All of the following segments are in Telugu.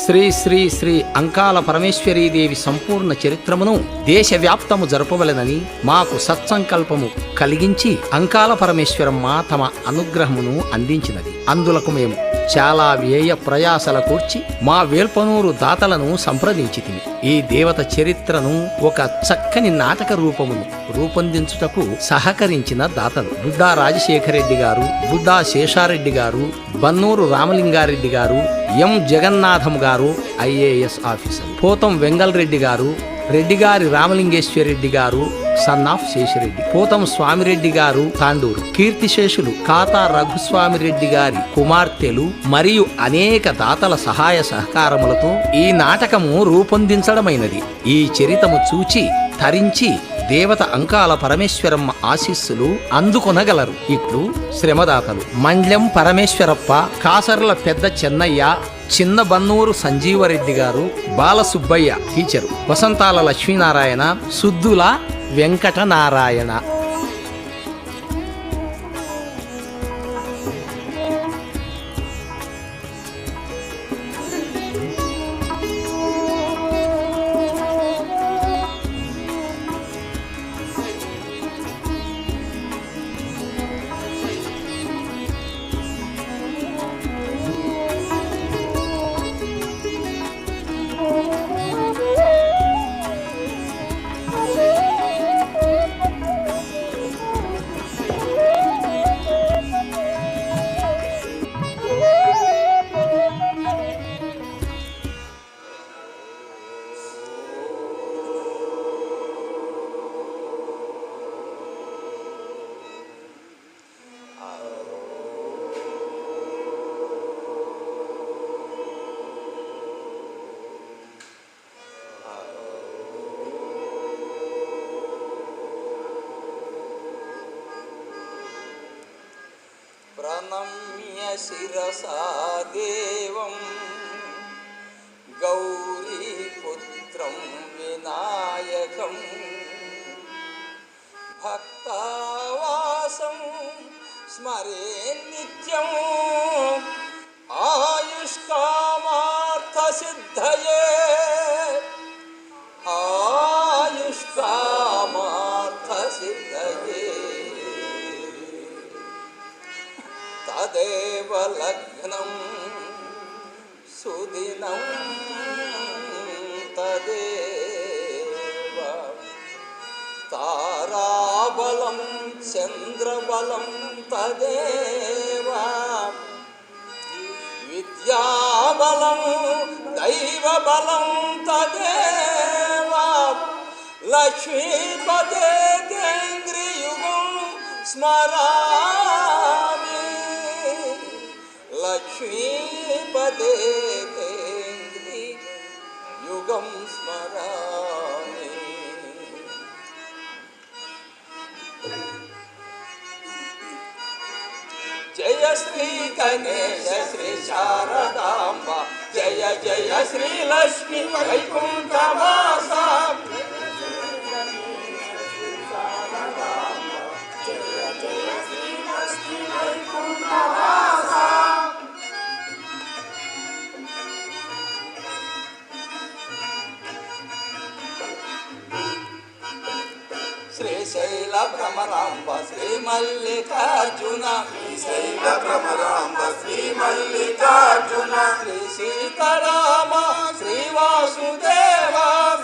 శ్రీ శ్రీ శ్రీ అంకాల పరమేశ్వరీదేవి సంపూర్ణ చరిత్రమును దేశవ్యాప్తము జరపవలెనని మాకు సత్సంకల్పము కలిగించి అంకాల పరమేశ్వరమ్మ తమ అనుగ్రహమును అందించినది. అందులకు మేము చాలా వ్యయ ప్రయాసల కూర్చి మా వేల్పనూరు దాతలను సంప్రదించితిమి. ఈ దేవత చరిత్రను ఒక చక్కని నాటక రూపమును రూపొందించుటకు సహకరించిన దాతలు బుడ్డా రాజశేఖరెడ్డి గారు, బుడ్డా శేషారెడ్డి గారు, బన్నూరు రామలింగారెడ్డి గారు, ఎం జగన్నాథం గారు ఐఏఎస్ ఆఫీసర్, పోతం వెంగళరెడ్డి గారు, రెడ్డిగారి రామలింగేశ్వరరెడ్డి గారు సన్ ఆఫ్ శేషిరెడ్డి, పోతం స్వామిరెడ్డి గారు తాండూరు, కీర్తిశేషులు ఖాతా రఘుస్వామిరెడ్డి గారి కుమార్తెలు మరియు అనేక దాతల సహాయ సహకారములతో ఈ నాటకము రూపొందించడమైనది. ఈ చరితము చూచి తరించి దేవత అంకాల పరమేశ్వరమ్మ ఆశీస్సులు అందుకొనగలరు. ఇప్పుడు శ్రమదాతలు మండ్లెం పరమేశ్వరప్ప, కాసర్ల పెద్ద చెన్నయ్య, చిన్న బన్నూరు సంజీవరెడ్డి గారు, బాలసుబ్బయ్య టీచరు, వసంతాల లక్ష్మీనారాయణ, సుద్దుల వెంకటనారాయణ. ప్రణమ్య శిరసా దేవం గౌరీపుత్రం వినాయకం భక్తావాసం స్మరే నిత్యం ఆయుష్కామార్థ సిద్ధయే ఆయుష్కామార్థ సిద్ధయే తదేవ లగ్నం సుదినం తదేవ తారాబలం చంద్రబలం తదేవ విద్యాబలం దైవబలం తదేవ లక్ష్మీపదే కేంద్రయుగం స్మరామి లక్ష్మీపదే కేంద్రి యుగం స్మరామి. జయ శ్రీ గణేశ శ్రీ శారదాంబ, జయ జయ శ్రీ లక్ష్మీ వైకుంఠవాస, శ్రీశైల భ్రమరాంబ శ్రీ మల్లికార్జున, శ్రీశైల భ్రమరాంబ శ్రీ మల్లికార్జున, శ్రీ సీతారామ శ్రీ వాసుదేవ,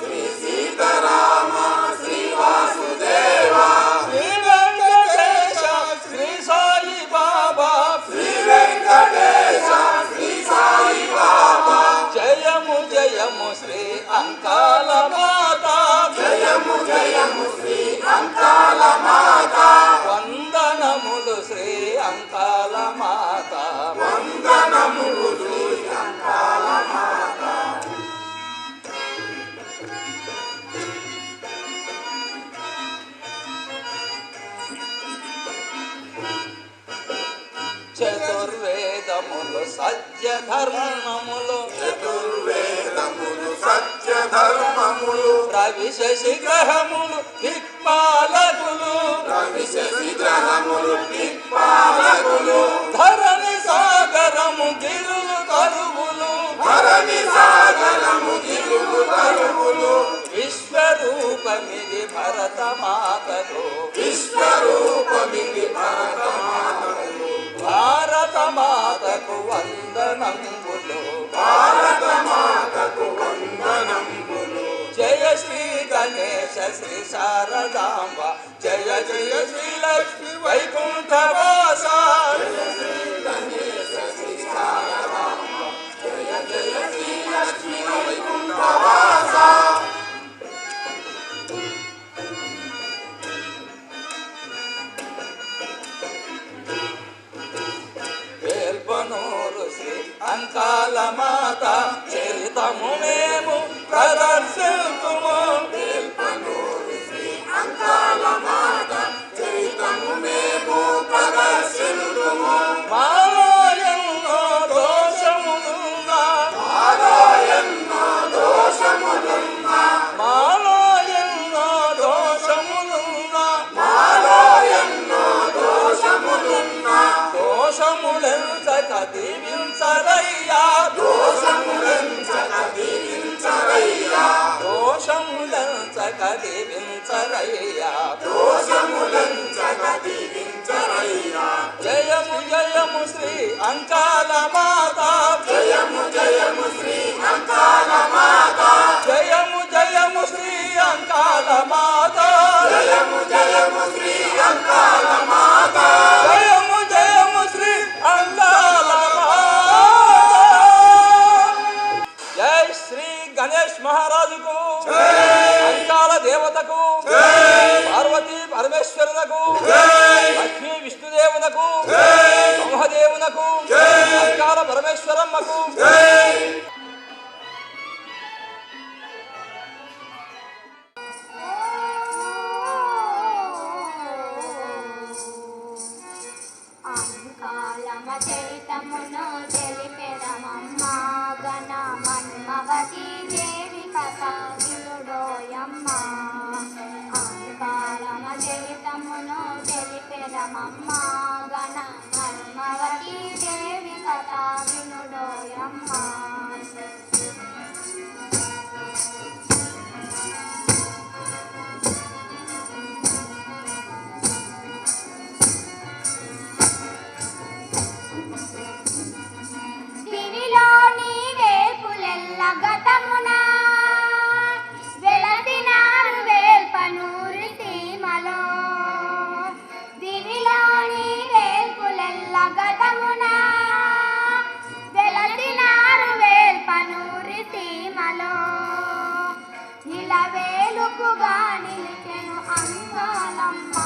శ్రీ సీతారామ శ్రీ వాసుదేవ, శ్రీ వెంకటేశ శ్రీ సాయి బాబా, శ్రీ వెంకటేశ శ్రీ సాయి బాబా, జయము జయము శ్రీ అంకాల మాత, జయము జయము శ్రీ అంకాల మాత, వందనములు శ్రీ అంకాల మాత, వందనములు శ్రీ అంకాల మాత. చతుర్వేదములు సత్య ధర్మములు, చతుర్వేదములు సత్య ధర్మములు, రవి శశి గ్రహములు దిక్పాలకులు, రవి శశి గ్రహములు దిక్పాలకులు, ధరణి సాగరము గిరులు కరువులు, ధరణి అంకాల మాత చరితము మేము ప్రదర్శింతుము అంకాల మాత చరితము మేము ప్రదర్శింతుము మాలో ఎన్నో దోషములున్నా మాలో ఎన్నో దోషములున్నా మాలో ఎన్నో దోషములున్నా మాలో ఎన్నో దోషములున్నా దోషములెంచక దీవించరయ్యా దోషములెంచక దీవించరయ్యా దోషములెంచక దీవించరయ్యా దోషములెంచక దీవించరయ్యా జయము జయము శ్రీ అంకాల మాత జయము జయము శ్రీ అంకాల మాత జయము జయము శ్రీ అంకాల మాత జయము జయము శ్రీ అంకాల మాత జయము జయము శ్రీ అంకాల మాత జై శ్రీ గణేష్ మహారాజుకు అంకాల దేవతకు పార్వతీ పరమేశ్వరునకు లక్ష్మీ విష్ణుదేవునకు బ్రహ్మదేవునకు అంకాల పరమేశ్వరమ్మకు అంకాలమ చరితమును తెలిపెదమమ్మ గణ మన్మవతి దేవి కథ వినుడోయమ్మ అంకాలమ చరితమును తెలిపెదమమ్మ గణ మన్మవతి దేవి కథ వినుడోయమ్మ దివిలోని వేల్పులెల్ల గతమున వెలసినారు వేల్పనూరి సీమలో దివిలోని వేల్పులెల్ల గతమున వెలసినారు వేల్పనూరి సీమలో నిలవేలుపుగా నిలిచెను అంకాలమ్మ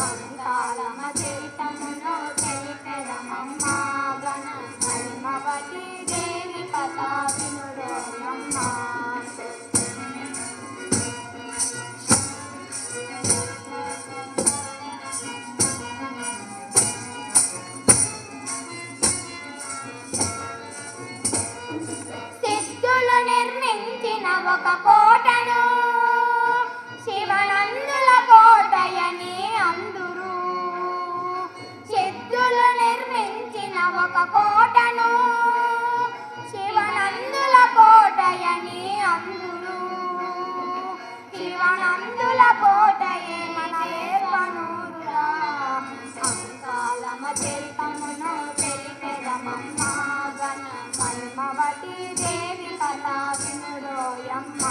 అంకాలమ్మ చరితమును తెలిపెదమమ్మ గణ మహిమవతి దేవి కథ వినుడోయమ్మ సిద్ధులు నిర్మించిన ఒక కోటను శివనందుల కోటయని అందురు సిద్ధులు నిర్మించిన ఒక కోటను శివనందుల కోటయని అందురు శివనందుల కోటయే మన ఏర్పనూరురా అంకాలమ చరితమును తెలిపెదమమ్మ గణ మహిమవతి దేవి కథ వినుడోయమ్మ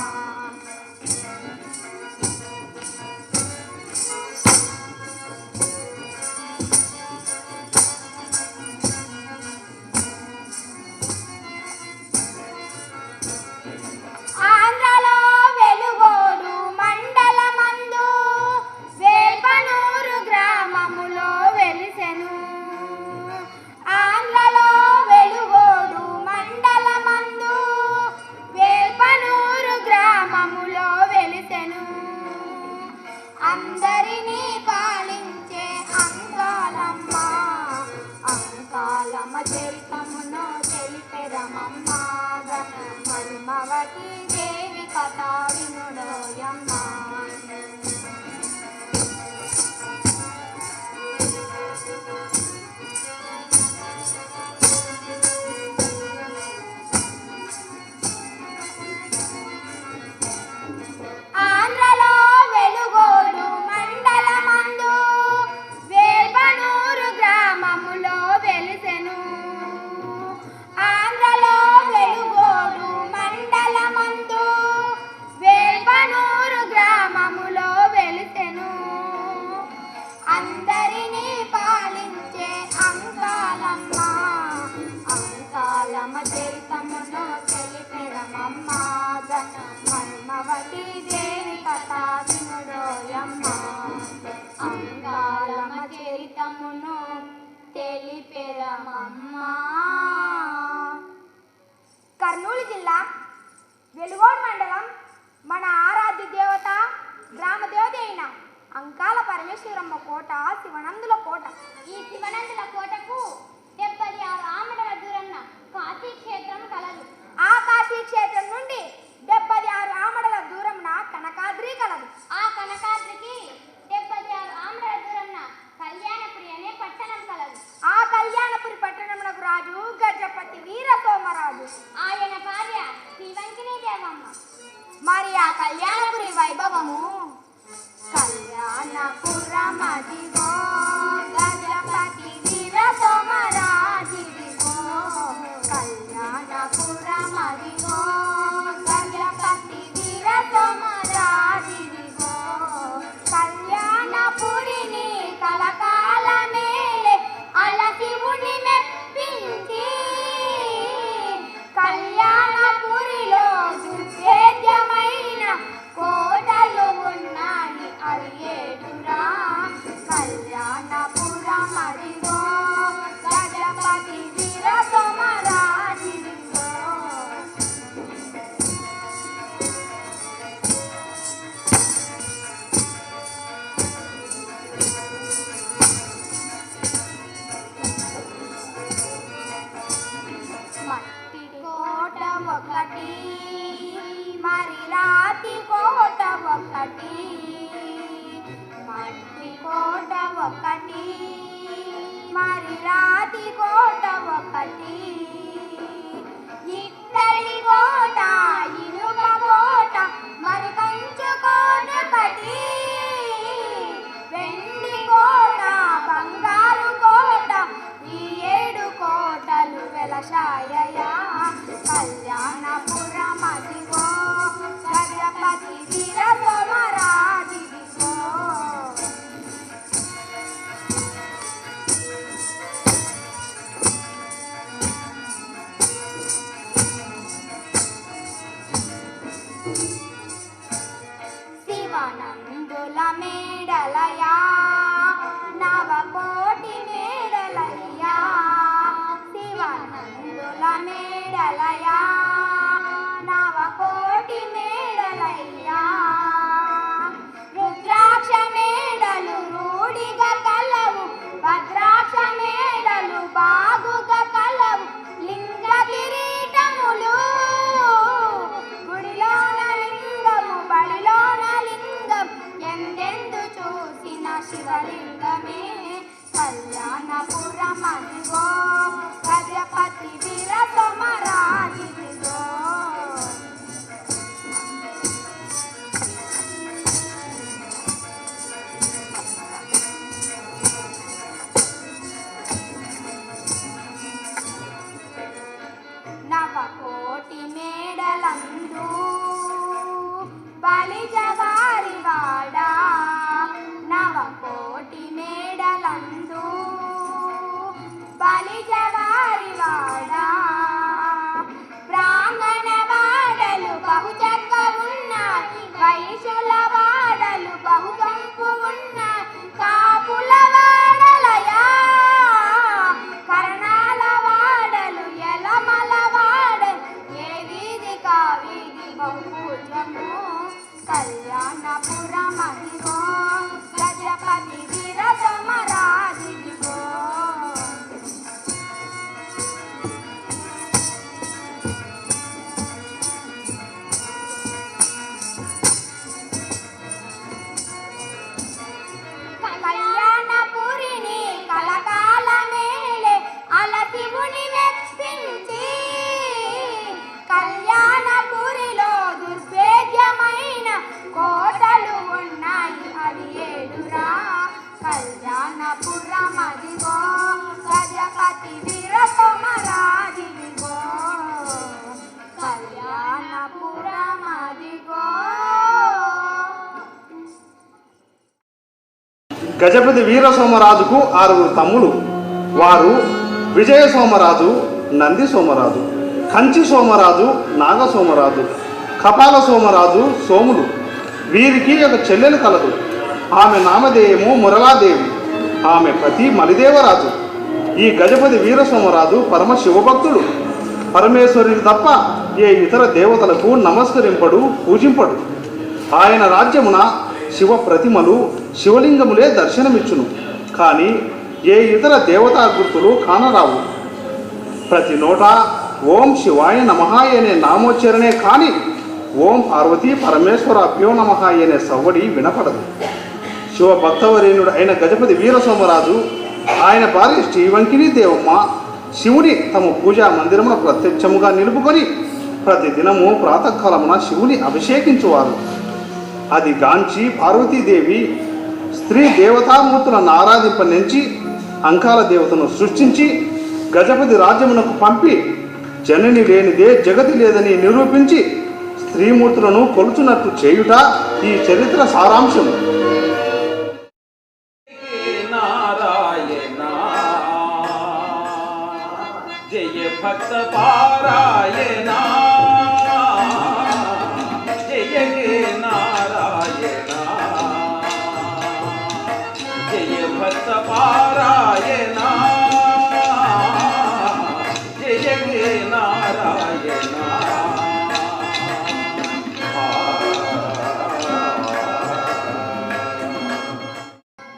ఆంధ్రలో వెలుగోడు మండలమందు వేల్పనూరు గ్రామములో వెలిసెను ఆంధ్రలో వెలుగోడు మండలమందు వేల్పనూరు గ్రామములో వెలిసెను అందరినీ పాలించే అంకాలమ్మ అంకాలమ్మ చరితమును తెలిపెదమమ్మ గణ మహిమవతి దేవి కథ వినుడోయమ్మ ఆంధ్రలో వెలుగోడు మండలమందు వేల్పనూరు గ్రామములో వెలిసెను ఆంధ్రలో వెలుగోడు మండలమందు వేల్పనూరు గ్రామములో వెలిసెను అందరినీ పాలించే అంకాలమ్మ అంకాలమ్మ చరితమును తెలిపెదమమ్మ గణ మహిమవతి దేవి కథ వినుడోయమ్మ అంకాలమ్మ చరితమును తెలిపెదమమ్మ వెలుగోడు మండలం మన ఆరాధ్య దేవత గ్రామ దేవత అయిన అంకాల పరమేశ్వరమ్మ కోట శివనందుల కోట. ఈ శివనందుల కోటకు 76 ఆమడల దూరంన కాశీ క్షేత్రం కలదు. ఆ కాశీ క్షేత్రం నుండి 76 ఆమడల దూరంన కనకాద్రి కలదు. ఆ కనకాద్రికి 76 ఆమడల దూరంన కళ్యాణపురి అనే పట్టణం కలదు. ఆ కళ్యాణపురి పట్టణమునకు రాజు గజపతి వీర సోమరాజు. ఆయన భార్య శ్రీవంకిని దేవమ్మ. మరి ఆ కళ్యాణపురి వైభవము కళ్యాణపురమదిగో గజపతి వీర సోమరాజుదిగో. కళ్యాణపురమదిగో గజపతి వీర సోమరాజుదిగో. కళ్యాణపురిని కలకాలమేలే అలశివుని మెప్పించి కళ్యాణపురిలో దుర్భేద్యమైన కోటలు ఉన్నాయి అవి 7రా. కళ్యాణపురమదిగో గజపతి వీర సోమరాజుదిగో. మట్టి కోట ఒకటి మరి రాతి కోట ఒకటి. మట్టి కోట ఒకటి మరి రాతి కోట ఒకటి. ఇత్తడి కోట ఇనుప కోట మరి కంచు కోట ఒకటి. వెండి కోట బంగారు కోట ఈ 7 కోటలు వెలసాయయా. కళ్యాణపురమదిగో గజపతి వీర సోమరాజుదిగో. శివనందుల మేడలయా నవకోటి మేడలయ్యా. శివనందుల మేడలయా నవకోటి మేడలయ్యా. రుద్రాక్ష మేడలు రూఢిగా కలవు భద్రాక్ష మేడలు బాగుగా కలవు. లింగ కిరీటములు గుడిలోన లింగము బడిలోన లింగం ఎందెందు చూసిన శివలింగమే. కళ్యాణపురమదిగో గజపతి వీర సోమరాజుదిగో. నవకోటి మేడలందు బలిజవారి వాడ. నవకోటి మేడలందు బలిజవారి వాడ. బ్రాహ్మణ వాడలు బహుచక్క ఉన్నాయి వైశ్యుల వాడలు బహుకంపు ఉన్నాయి. కాపుల వాడలయా కరణాల వాడలు ఎలమల వాడలు ఏ వీధి కా వీధి బహుపూజ్యము. కళ్యాణపురమదిగో గజపతి వీర సోమరాజుదిగో. కళ్యాణపురిని కలకాలమేలే అలశివుని మెప్పించి కళ్యాణపురిలో దుర్భేద్యమైన కోటలు ఉన్నాయి అవి 7రా. కళ్యాణపురమదిగో గజపతి వీర సోమరాజుదిగో. కళ్యాణపురమదిగో. గజపతి వీర సోమరాజుకు 6 తమ్ములు. వారు విజయ సోమరాజు, నంది సోమరాజు, కంచి సోమరాజు, నాగ సోమరాజు, కపాల సోమరాజు, సోములు. వీరికి ఒక చెల్లెలు కలదు. ఆమె నామధేయము మురళాదేవి. ఆమె పతి మలిదేవరాజు. ఈ గజపతి వీర సోమరాజు పరమ శివభక్తుడు. పరమేశ్వరుని తప్ప ఏ ఇతర దేవతలకు నమస్కరింపడు, పూజింపడు. ఆయన రాజ్యమున శివ ప్రతిమలు, శివలింగములే దర్శనమిచ్చును. కానీ ఏ ఇతర దేవతా గుర్తులు కానరావు. ప్రతి నోట ఓం శివాయ నమః అనే నామోచ్చరణే కానీ ఓం పార్వతీ పరమేశ్వరాభ్యో నమః అనే సవ్వడి వినపడదు. శివ భక్తవరేణుడు అయిన గజపతి వీరసోమరాజు, ఆయన భార్య శ్రీవంకిని దేవమ్మ శివుని తమ పూజా మందిరమున ప్రత్యక్షముగా నిలుపుకొని ప్రతి దినము ప్రాతకాలమున శివుని అభిషేకించువారు. అది గాంచి పార్వతీదేవి స్త్రీ దేవతామూర్తులను ఆరాధింపనించి అంకాల దేవతను సృష్టించి గజపతి రాజ్యమునకు పంపి జనని లేనిదే జగతి లేదని నిరూపించి స్త్రీమూర్తులను కొలుచున్నట్టు చేయుట ఈ చరిత్ర సారాంశము. నారాయణ జయ భక్త పారాయణ జయ హే నారాయణ జయ భక్త పారాయణ జయ హే నారాయణ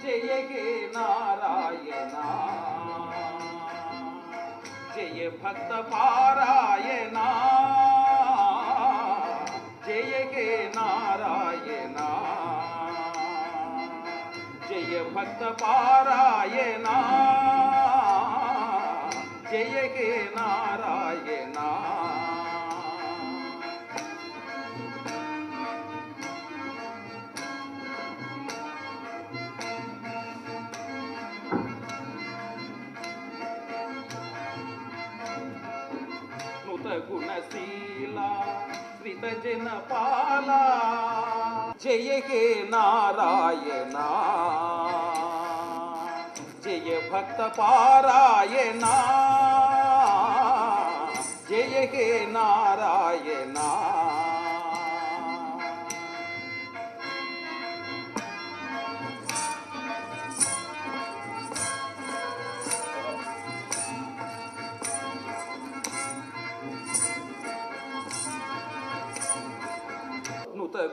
జయ హే నారాయణ జయ భక్త పారాయణ జయ హే నారాయణ జయ భక్త పారాయణ జయ హే నారాయణ గుణశీల శ్రిత జన పాల జయ హే నారాయణ జయ భక్త పారాయణ జయ హే నారాయణ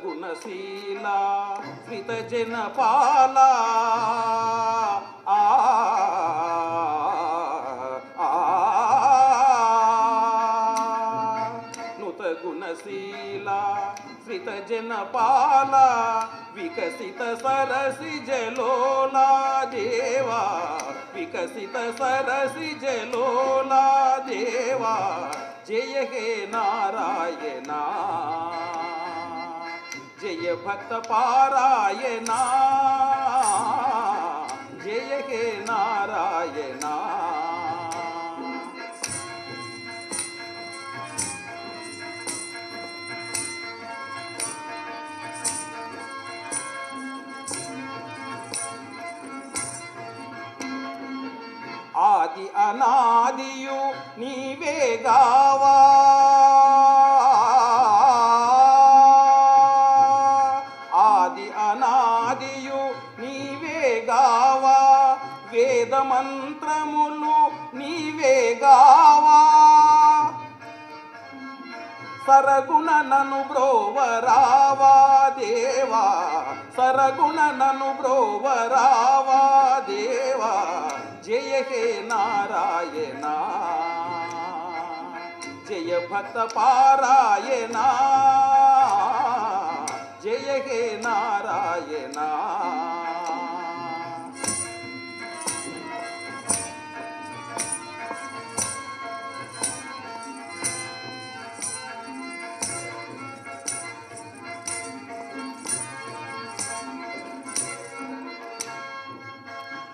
గుణశీల శ్రిత జన పాల నుత గుణశీల శ్రిత జన పాల వికసిత సరసి జలోలా దేవా వికసిత సరసి జలోలా దేవా జయ హే నారాయణ జయ భక్త పారాయణ జయ హే నారాయణ ఆది అనాదియు నీవే గావా అనాదియు నీవే గావా వేద మంత్రములు నీవే గావా సరగుణ నను బ్రోవరావా దేవా సరగుణ నను బ్రోవరావా దేవా జయ హే నారాయణ జయ భక్త పారాయణ జయ హే నారాయణ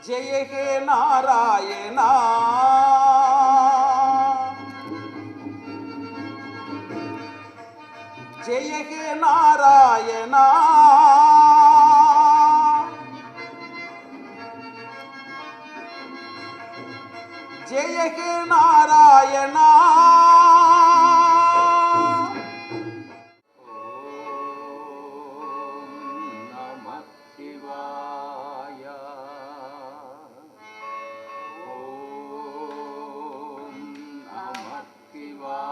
జయ హే నారాయణ జయ హే నారాయణ జయ హే నారాయణ ఓం నమః శివాయ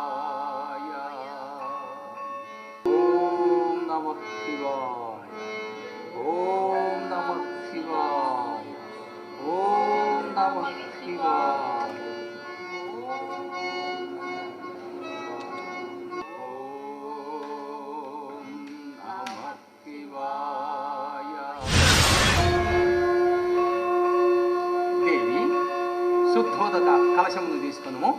శుద్ధోదక కలశమును తీసుకును.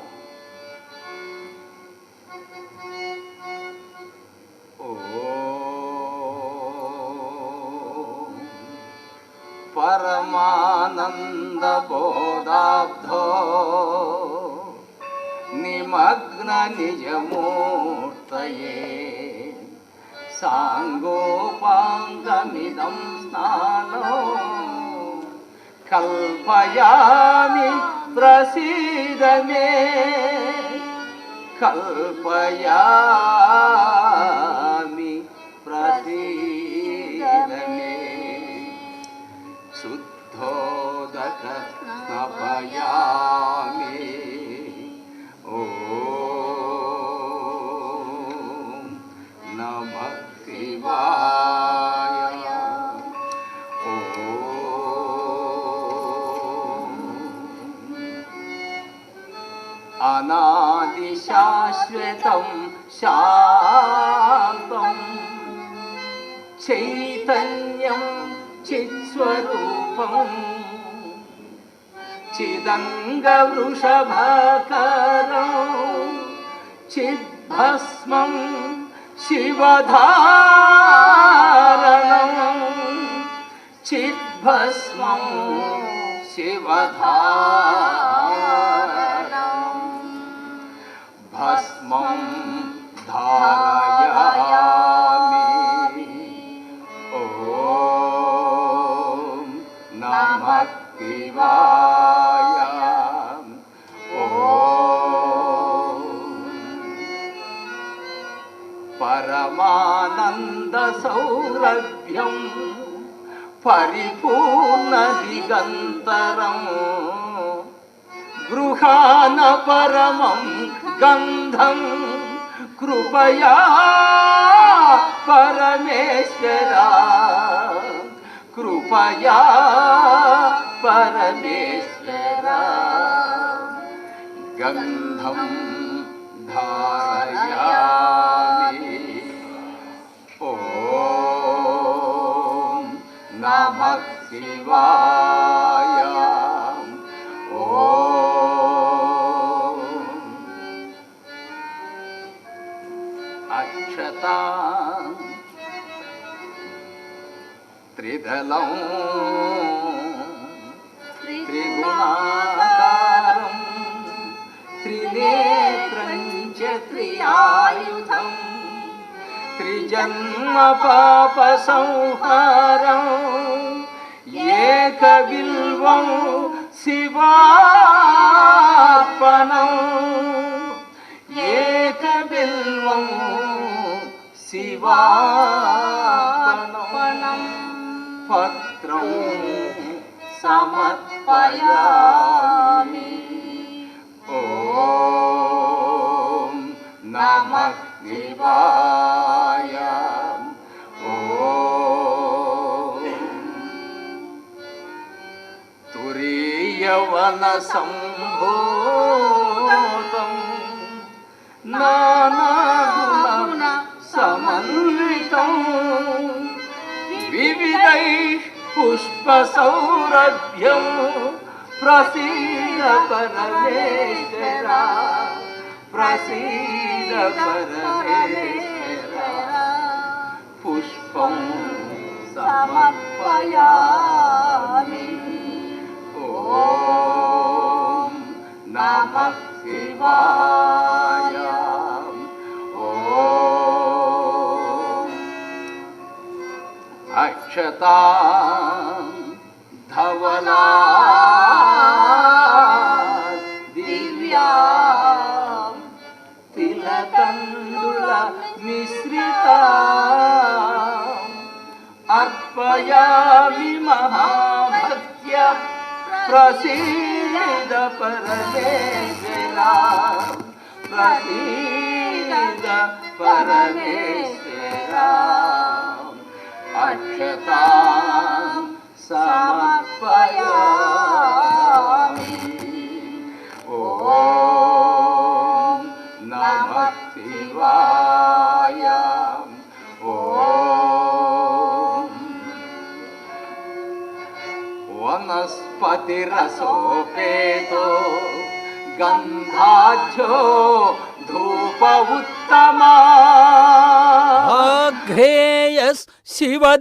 పరమానంద బోధాబ్ధో నిమగ్న నిజమూర్తయే సాంగోపాంగమిదం స్నానో కల్పయామి ప్రసీద మే కల్పయామి ప్రసీద మే శుద్ధోదక స్నపయామి ఓం నమః శివాయ అనాది శాశ్వతం శాంతం చైతన్యం చిత్స్వరూపం చిదంగ వృషభకరం చిద్భస్మం శివధారణం చిద్భస్మం శివధారణం భస్మం ధారయామి ఓం నమః శివాయ ఓం పరమానంద సౌరభ్యం పరిపూర్ణ దిగంతరం గృహాన పరమం గంధం కృపయా పరమేశ్వర కృపయా పరమేశ్వర గంధం ధారయామి ఓం నమః శివాయ ఓం అక్షతా త్రిదళం త్రిగుణాకారం త్రినేత్రం చ త్రియాయుధం త్రిజన్మ పాప సంహారం ఏకబిల్వం శివార్పణం ఏకబిల్వం శివార్పణం పత్రం సమర్పయామి ఓం నమః శివాయ ఓం తురీయవన సంభూతం నానాగుణ సమన్వితం వివిధైః పుష్పసౌరభ్యం ప్రసీద పరమేశ్వర ప్రసీద పరమేశ్వర పుష్పం సమర్పయామి ఓం నమః శివాయ ఓం అక్షతా ధవలా దివ్యా తిలకందుల మిశ్రిత అర్పయామి మహాభక్త్య ప్రసీద పరమేశ్వర ప్రసీద పరమేశ్వర అక్షతా సమర్పయామి ఓం నమః శివాయ ఓం వనస్పతిరసో ధూపేతో గంధాఢ్యో ధూప ఉత్తమా అఘ్రేయస్ శివదేవానా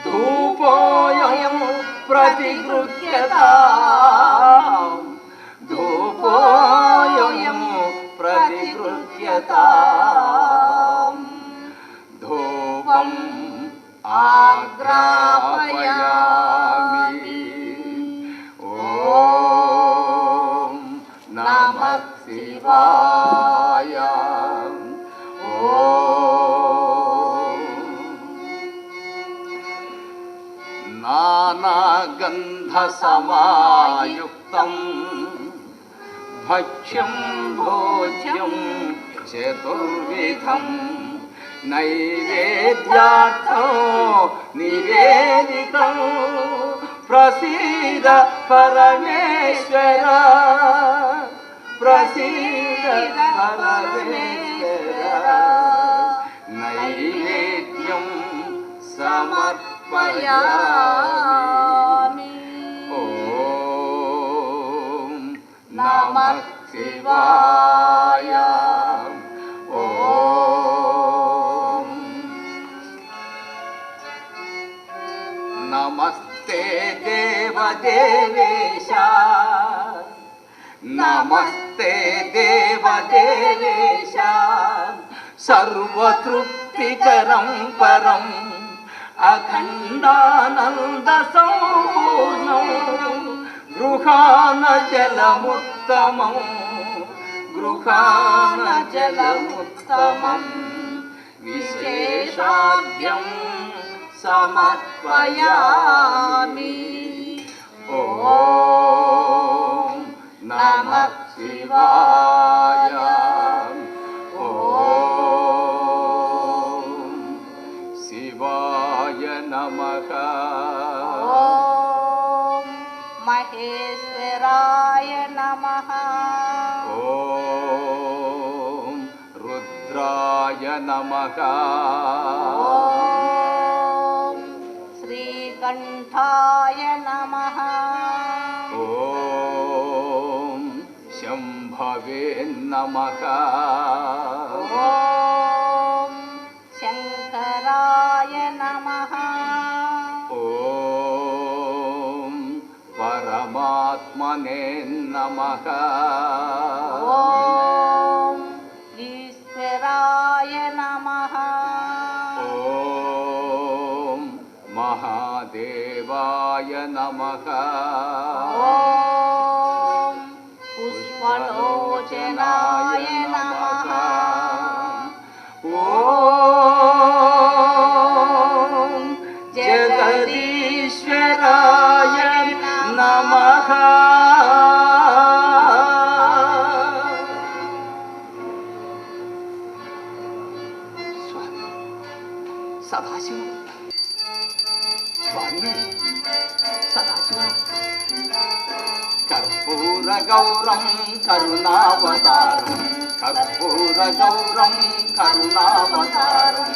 ధూపోయం ప్రతిగృహ్యతాం ధూపోయం ప్రతిగృహ్యతాం ధూపం ఆగ్రాపయామి ఓం నమః శివాయ ఓం నానాగంధసమాయుక్తం భక్ష్యం భోజ్యం చతుర్విధం నైవేద్యార్థం నివేదితం ప్రసీద పరమేశ్వర ప్రసీద పరమేశ్వర నైవేద్యం సమర్పయామి ఓం నమః శివాయ ఓం నమస్తే దేవదేవేశ నమస్తే దేవదేవేశ సర్వతృప్తికరం పరం అఖండానంద సంపూర్ణం గృహాన జలముత్తమం గృహాన జలముత్తమం విశేషాద్యం సమర్పయామి ఓం నమః శివాయ ఓం శివాయ నమః ఓం మహేశ్వరాయ నమః ఓం రుద్రాయ నమః ఓం శ్రీకంఠాయ నమః ఓం శంభవే నమః ఓం శంకరాయ నమః ఓం పరమాత్మనే నమః ఓం ఈశ్వరాయ నమః ఓం మహాదేవాయ నమః ఓం పుష్పలోచనాయ నమః ఓం జగదీశ్వరాయ నమః సదాశివ స్వామి సదాశివ కర్పూర గౌరం కరుణావతారం కర్పూర గౌరం కరుణావతారం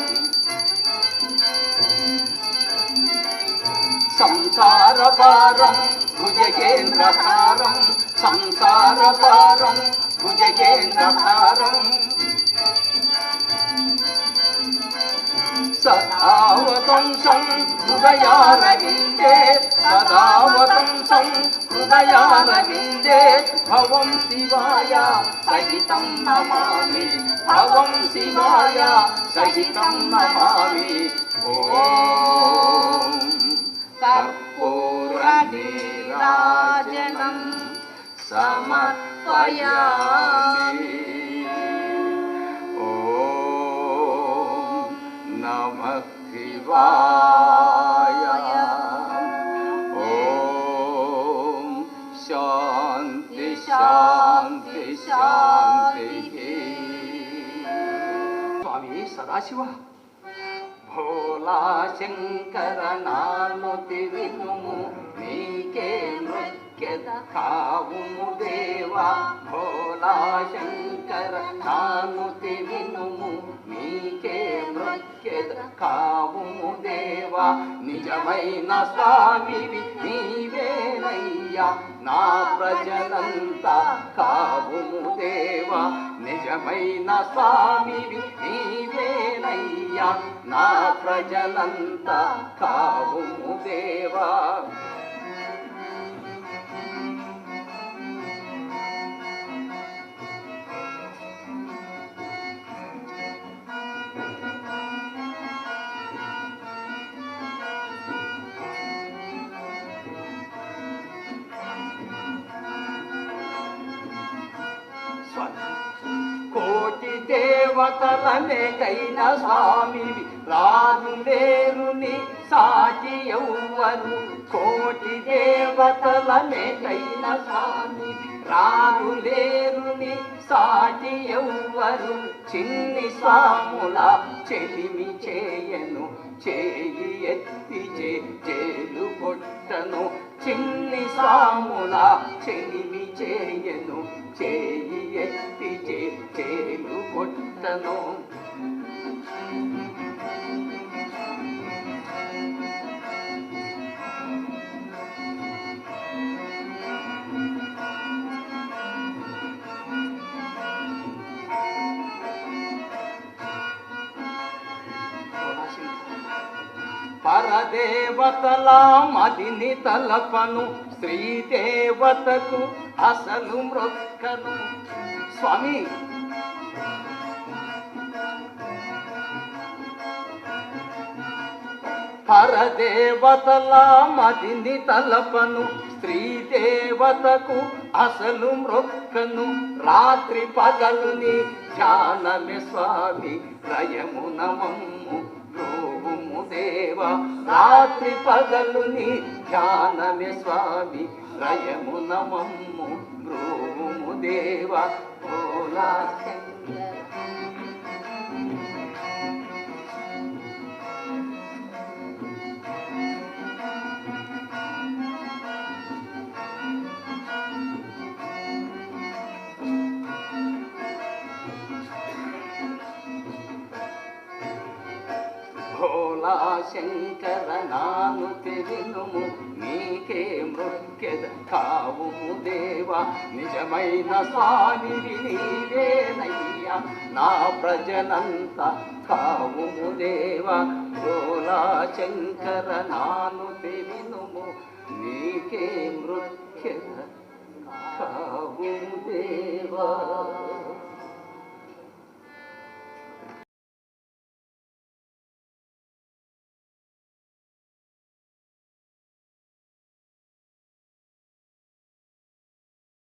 సంసార భారం భుజగేంద్రహారం సంసార భారం భుజగేంద్రహారం సదావతంసం హృదయారవిందే సదావతంసం హృదయారవిందే భవం శివాయ సహితం నమామి భవం శివాయ సహితం నమామి ఓం కర్పూర నీరాజనం సమర్పయామి ఓం నమః శివాయ ఓం శాంతి శాంతి శాంతి స్వామి సదాశివ భోలా శంకర నానుతి వినుము నీకే నృత్యద కావుము దేవా భోలా శంకర నానుతి వినుము నీకే నీకే మృక్కెద కావుము దేవా నిజమైన స్వామివి నీవేనయ్యా నా ప్రజలంతా కావుము దేవా నిజమైన స్వామివి నీవేనయ్యా నా ప్రజలంతా కావుము దేవా కోటి దేవతలనేకైన స్వామివి రాజులేరుని సాటి ఎవ్వరు కోటి దేవతలనేకైన స్వామివి రాజులేరుని సాటి ఎవ్వరు చిన్ని స్వాముల చెలిమి చేయను చేయి ఎత్తి చేలు కొట్టను చిన్ని స్వాముల చెలిమి చేయను చేయి ఎత్తి చేలు కొట్టను పరదేవతల మదిని తలపను శ్రీదేవతకు అసలు మృక్కను స్వామి పరదేవతల మదిని తలపను శ్రీదేవతకు అసలు మృక్కను రాత్రి పగలుని ధ్యానమే స్వామి రయమున మమ్ము బ్రోవుము దేవా రాత్రి పగలుని ధ్యానమే స్వామి రయమున మమ్ము బ్రోవుము దేవా భోలా శంకర భోలా శంకర నాను తెరినుము నీకే మృక్కెద కావుము దేవా నిజమైన స్వామివి నీవేనయ్యా నా ప్రజలంతా కావుము దేవా భోలా శంకర నాను తెరినుము నీకే మృక్కెద కావుము దేవా